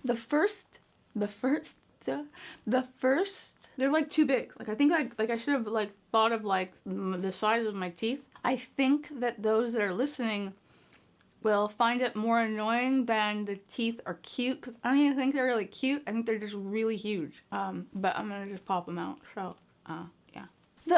The first, the first, they're like too big. Like I think I should have like thought of like the size of my teeth. I think that those that are listening will find it more annoying than the teeth are cute, because I don't even think they're really cute. I think they're just really huge. But I'm gonna just pop them out. So, yeah.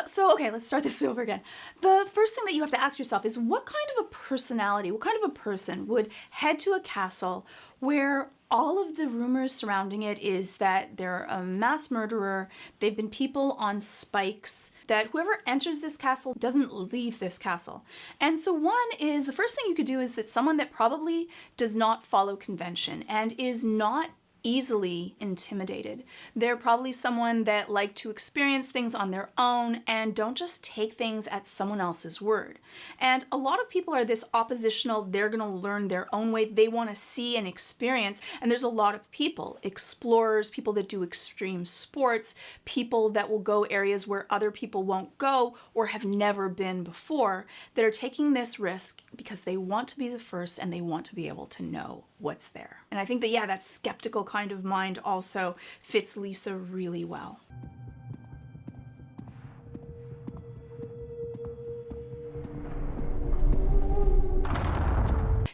So, okay, let's start this over again. The first thing that you have to ask yourself is what kind of a personality, what kind of a person would head to a castle where all of the rumors surrounding it is that they're a mass murderer, they've been people on spikes, that whoever enters this castle doesn't leave this castle. And so one is, the first thing you could do is that someone that probably does not follow convention and is not easily intimidated. They're probably someone that like to experience things on their own and don't just take things at someone else's word. And a lot of people are this oppositional, they're gonna learn their own way, they wanna see and experience, and there's a lot of people, explorers, people that do extreme sports, people that will go areas where other people won't go or have never been before, that are taking this risk because they want to be the first and they want to be able to know what's there. And I think that, yeah, that skeptical kind of mind also fits Lisa really well.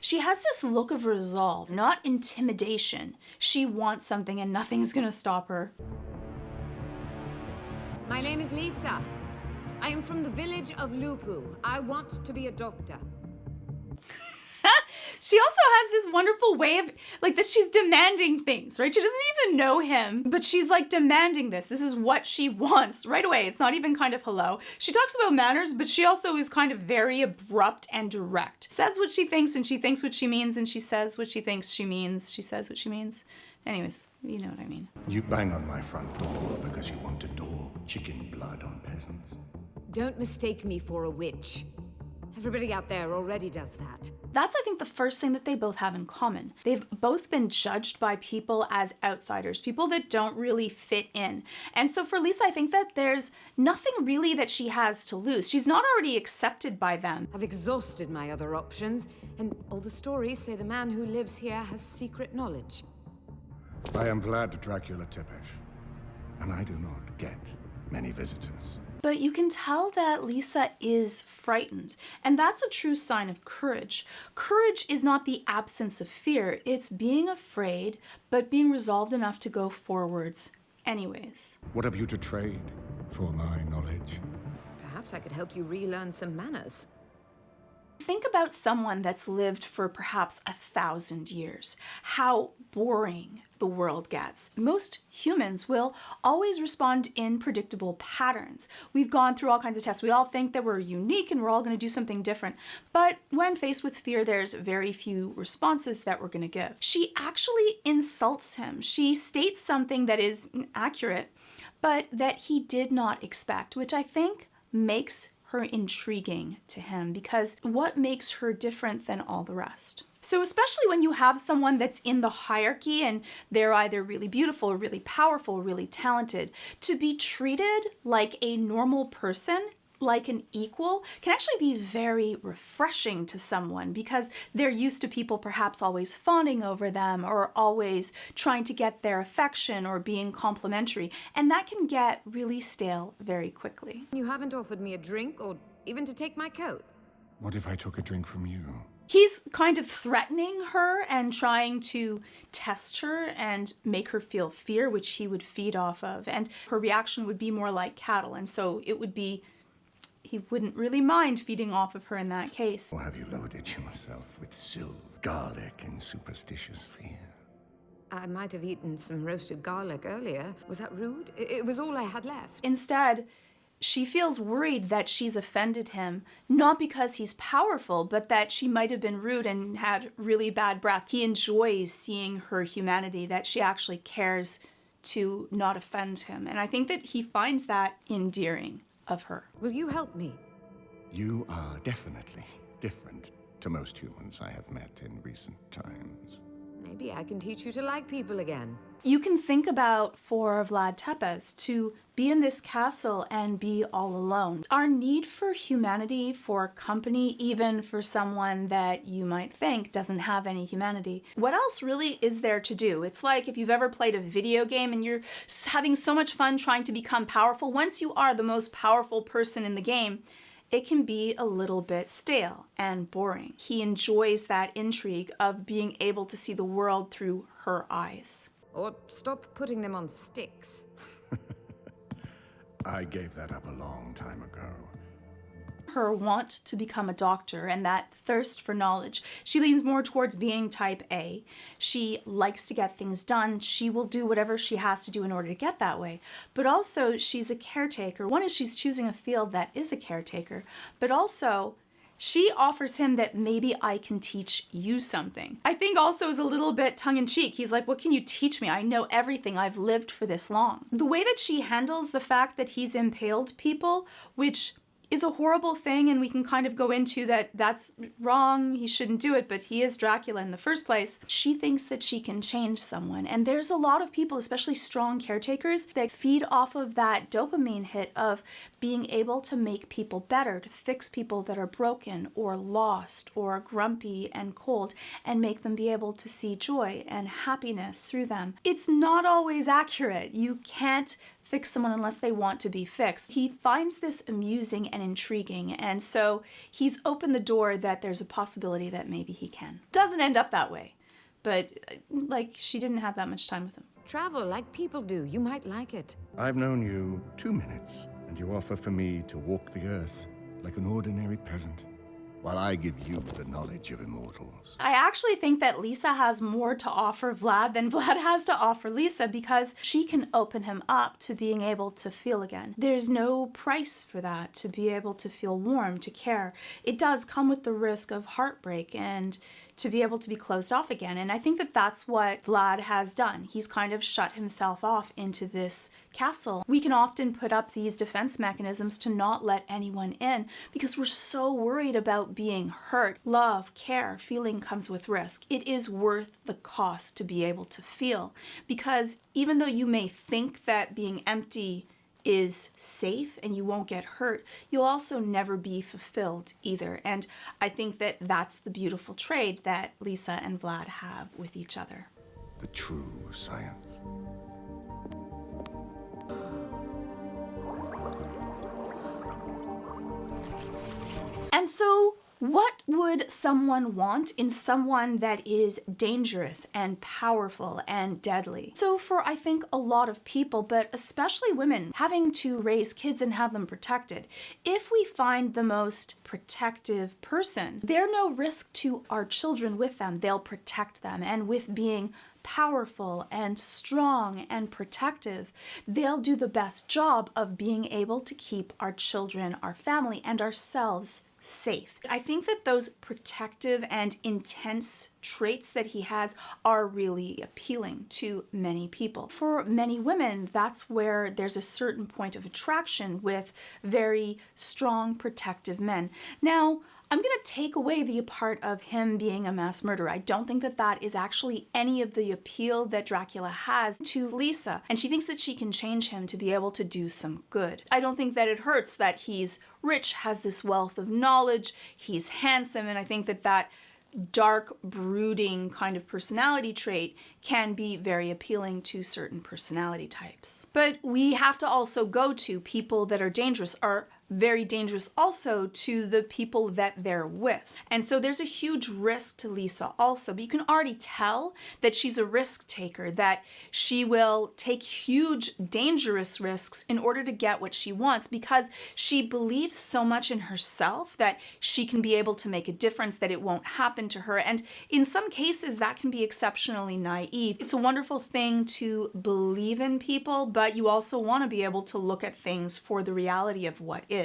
She has this look of resolve, not intimidation. She wants something and nothing's gonna stop her. My name is Lisa. I am from the village of Lupu. I want to be a doctor. She also has this wonderful way of, like this, she's demanding things, right? She doesn't even know him, but she's like demanding this. This is what she wants right away. It's not even kind of hello. She talks about manners, but she also is kind of very abrupt and direct. Says what she thinks and she thinks what she means and she says what she thinks she means. She says what she means. Anyways, you know what I mean. You bang on my front door because you want to daub chicken blood on peasants. Don't mistake me for a witch. Everybody out there already does that. That's, I think, the first thing that they both have in common. They've both been judged by people as outsiders, people that don't really fit in. And so for Lisa, I think that there's nothing really that she has to lose. She's not already accepted by them. I've exhausted my other options, and all the stories say the man who lives here has secret knowledge. I am Vlad Dracula Tepesh, and I do not get many visitors. But you can tell that Lisa is frightened, and that's a true sign of courage. Courage is not the absence of fear, it's being afraid, but being resolved enough to go forwards anyways. What have you to trade for my knowledge? Perhaps I could help you relearn some manners. Think about someone that's lived for perhaps 1,000 years, how boring the world gets. Most humans will always respond in predictable patterns. We've gone through all kinds of tests. We all think that we're unique and we're all going to do something different. But when faced with fear, there's very few responses that we're going to give. She actually insults him. She states something that is accurate, but that he did not expect, which I think makes her intriguing to him, because what makes her different than all the rest? So especially when you have someone that's in the hierarchy and they're either really beautiful, really powerful, really talented, to be treated like a normal person, like an equal, can actually be very refreshing to someone, because they're used to people perhaps always fawning over them or always trying to get their affection or being complimentary, and that can get really stale very quickly. You haven't offered me a drink or even to take my coat. What if I took a drink from you? He's kind of threatening her and trying to test her and make her feel fear, which he would feed off of, and her reaction would be more like cattle, and so it would be, he wouldn't really mind feeding off of her in that case. Or have you loaded yourself with silk, garlic, and superstitious fear? I might have eaten some roasted garlic earlier. Was that rude? It was all I had left. Instead, she feels worried that she's offended him, not because he's powerful, but that she might have been rude and had really bad breath. He enjoys seeing her humanity, that she actually cares to not offend him. And I think that he finds that endearing of her. Will you help me? You are definitely different to most humans I have met in recent times. Maybe I can teach you to like people again. You can think about for Vlad Tepes to be in this castle and be all alone. Our need for humanity, for company, even for someone that you might think doesn't have any humanity. What else really is there to do? It's like if you've ever played a video game and you're having so much fun trying to become powerful. Once you are the most powerful person in the game, it can be a little bit stale and boring. He enjoys that intrigue of being able to see the world through her eyes. Or stop putting them on sticks. I gave that up a long time ago. Her want to become a doctor and that thirst for knowledge. She leans more towards being type A. She likes to get things done. She will do whatever she has to do in order to get that way. But also, she's a caretaker. One is she's choosing a field that is a caretaker, but also she offers him that maybe I can teach you something. I think also is a little bit tongue-in-cheek. He's like, what can you teach me? I know everything. I've lived for this long. The way that she handles the fact that he's impaled people, which is a horrible thing, and we can kind of go into that that's wrong, he shouldn't do it, but he is Dracula in the first place. She thinks that she can change someone, and there's a lot of people, especially strong caretakers, that feed off of that dopamine hit of being able to make people better, to fix people that are broken or lost or grumpy and cold, and make them be able to see joy and happiness through them. It's not always accurate. You can't fix someone unless they want to be fixed. He finds this amusing and intriguing, and so he's opened the door that there's a possibility that maybe he can. Doesn't end up that way, but like she didn't have that much time with him. Travel like people do. You might like it. I've known you 2 minutes, and you offer for me to walk the earth like an ordinary peasant, while I give you the knowledge of immortals. I actually think that Lisa has more to offer Vlad than Vlad has to offer Lisa, because she can open him up to being able to feel again. There's no price for that, to be able to feel warm, to care. It does come with the risk of heartbreak and to be able to be closed off again. And I think that that's what Vlad has done. He's kind of shut himself off into this castle. We can often put up these defense mechanisms to not let anyone in because we're so worried about being hurt. Love, care, feeling comes with risk. It is worth the cost to be able to feel, because even though you may think that being empty is safe and you won't get hurt, you'll also never be fulfilled either. And I think that that's the beautiful trade that Lisa and Vlad have with each other. The true science. And so, what would someone want in someone that is dangerous and powerful and deadly? So for, I think, a lot of people, but especially women, having to raise kids and have them protected, if we find the most protective person, they're no risk to our children with them. They'll protect them. And with being powerful and strong and protective, they'll do the best job of being able to keep our children, our family, and ourselves safe. I think that those protective and intense traits that he has are really appealing to many people. For many women, that's where there's a certain point of attraction with very strong, protective men. Now, I'm going to take away the part of him being a mass murderer. I don't think that that is actually any of the appeal that Dracula has to Lisa. And she thinks that she can change him to be able to do some good. I don't think that it hurts that he's rich, has this wealth of knowledge, he's handsome, and I think that that dark, brooding kind of personality trait can be very appealing to certain personality types. But we have to also go to people that are dangerous, are very dangerous also to the people that they're with. And so there's a huge risk to Lisa also, but you can already tell that she's a risk taker, that she will take huge, dangerous risks in order to get what she wants because she believes so much in herself that she can be able to make a difference, that it won't happen to her. And in some cases, that can be exceptionally naive. It's a wonderful thing to believe in people, but you also want to be able to look at things for the reality of what is.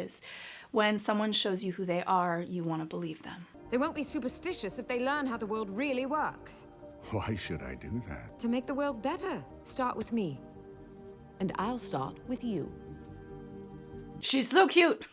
When someone shows you who they are, you want to believe them. They won't be superstitious if they learn how the world really works. Why should I do that? To make the world better. Start with me. And I'll start with you. She's so cute.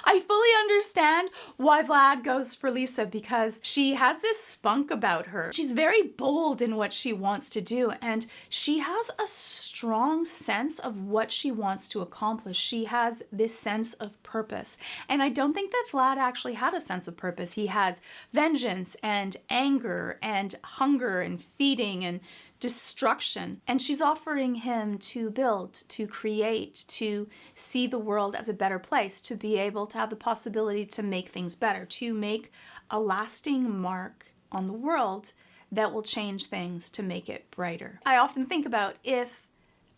I fully understand why Vlad goes for Lisa, because she has this spunk about her. She's very bold in what she wants to do, and she has a strong sense of what she wants to accomplish. She has this sense of purpose. And I don't think that Vlad actually had a sense of purpose. He has vengeance and anger and hunger and feeding and destruction. And she's offering him to build, to create, to see the world as a better place, to be able to have the possibility to make things better, to make a lasting mark on the world that will change things to make it brighter. I often think about, if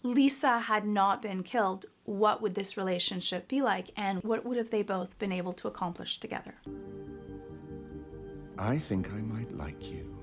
Lisa had not been killed, what would this relationship be like, and what would have they both been able to accomplish together? I think I might like you.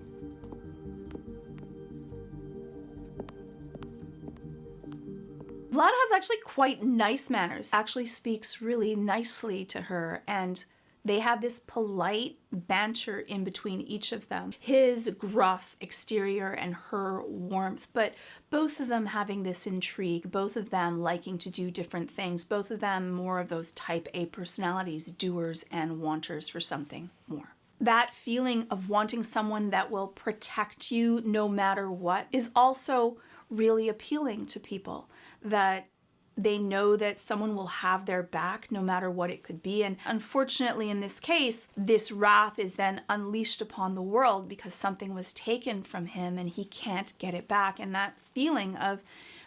Vlad has actually quite nice manners, actually speaks really nicely to her, and they have this polite banter in between each of them. His gruff exterior and her warmth, but both of them having this intrigue, both of them liking to do different things, both of them more of those type A personalities, doers and wanters for something more. That feeling of wanting someone that will protect you no matter what is also really appealing to people, that they know that someone will have their back no matter what it could be. And unfortunately, in this case, this wrath is then unleashed upon the world because something was taken from him and he can't get it back. And that feeling of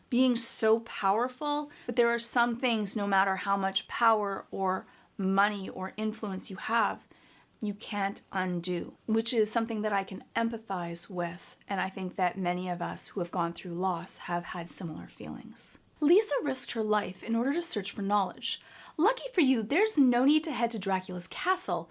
being so powerful, but there are some things, no matter how much power or money or influence you have, you can't undo, which is something that I can empathize with. And I think that many of us who have gone through loss have had similar feelings. Lisa risked her life in order to search for knowledge. Lucky for you, there's no need to head to Dracula's castle,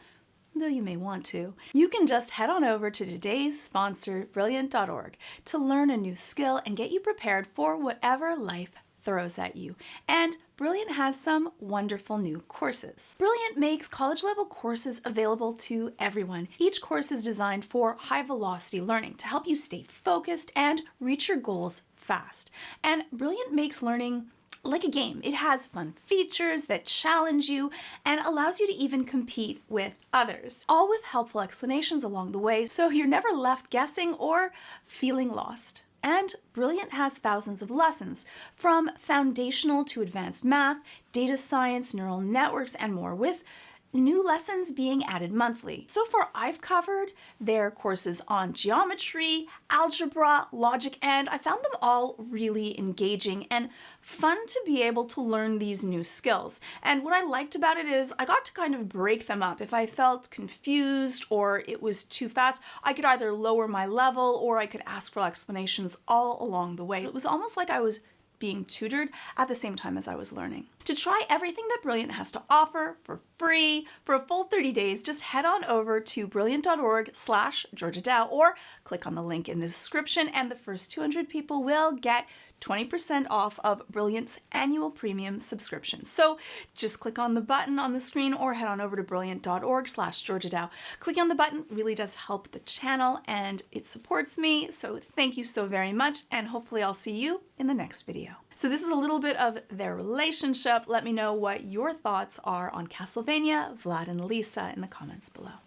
though you may want to. You can just head on over to today's sponsor, Brilliant.org, to learn a new skill and get you prepared for whatever life throws at you. And Brilliant has some wonderful new courses. Brilliant makes college-level courses available to everyone. Each course is designed for high-velocity learning to help you stay focused and reach your goals fast. And Brilliant makes learning like a game. It has fun features that challenge you and allows you to even compete with others, all with helpful explanations along the way, so you're never left guessing or feeling lost. And Brilliant has thousands of lessons, from foundational to advanced math, data science, neural networks, and more, with new lessons being added monthly. So far, I've covered their courses on geometry, algebra, logic, and I found them all really engaging and fun to be able to learn these new skills. And what I liked about it is I got to kind of break them up. If I felt confused or it was too fast, I could either lower my level or I could ask for explanations all along the way. It was almost like I was being tutored at the same time as I was learning. To try everything that Brilliant has to offer for free for a full 30 days, just head on over to brilliant.org/Georgia Dow or click on the link in the description, and the first 200 people will get 20% off of Brilliant's annual premium subscription. So just click on the button on the screen or head on over to brilliant.org/Georgia Dow. Clicking on the button really does help the channel and it supports me. So thank you so very much, and hopefully I'll see you in the next video. So this is a little bit of their relationship. Let me know what your thoughts are on Castlevania, Vlad and Lisa in the comments below.